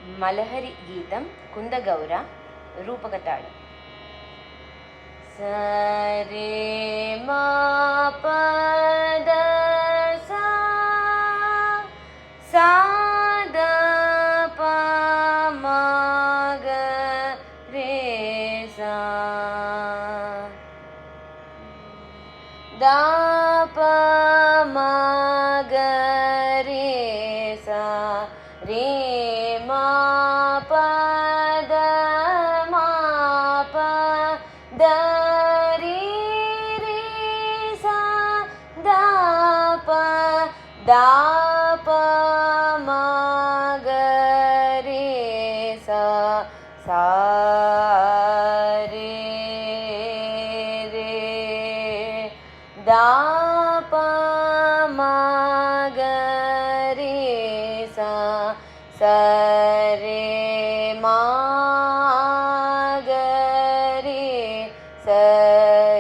मलहरी गीतं कुन्दगौर रूपकताळ सा रे मा प द सा सा द प म ग रे सा दा प म ग रे सा रे मा प द मा प द रे रे सा दा प म ग रे सा सा रे रे दा प म ग रे सा सा रे मा ग रे सा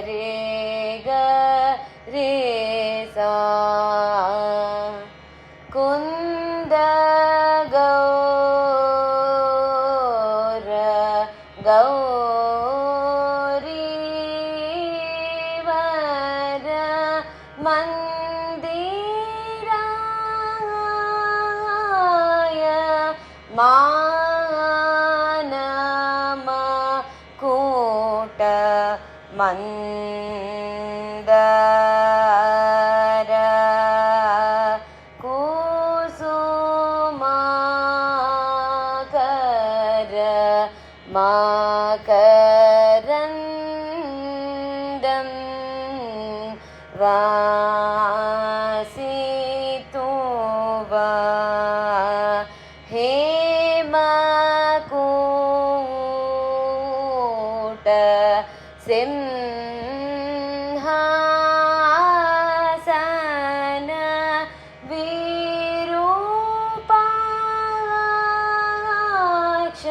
रे ग रे सा कुन्द गौर गौरी वर मंदिराय मानम कूट मंदर कुसुमाकर मकरन्दं वासितुवा हेमकूट सिंहासन विरूपाक्ष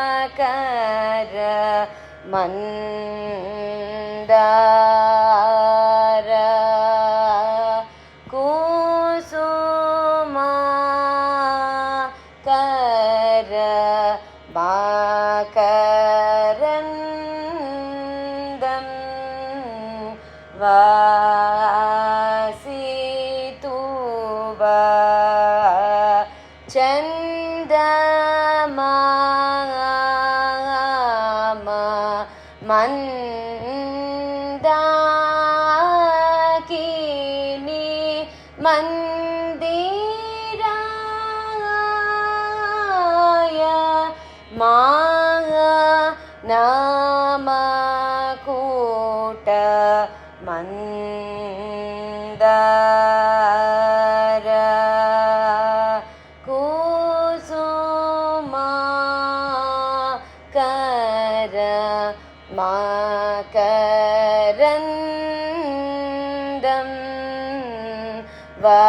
करुणाकर मंदार कुसुमाकर मकरन्दं वासितुवा चन्दमाम मन्दाकिनी मंदिराय मानमकूट मंदर कुसुमाकर मकरन्दं वा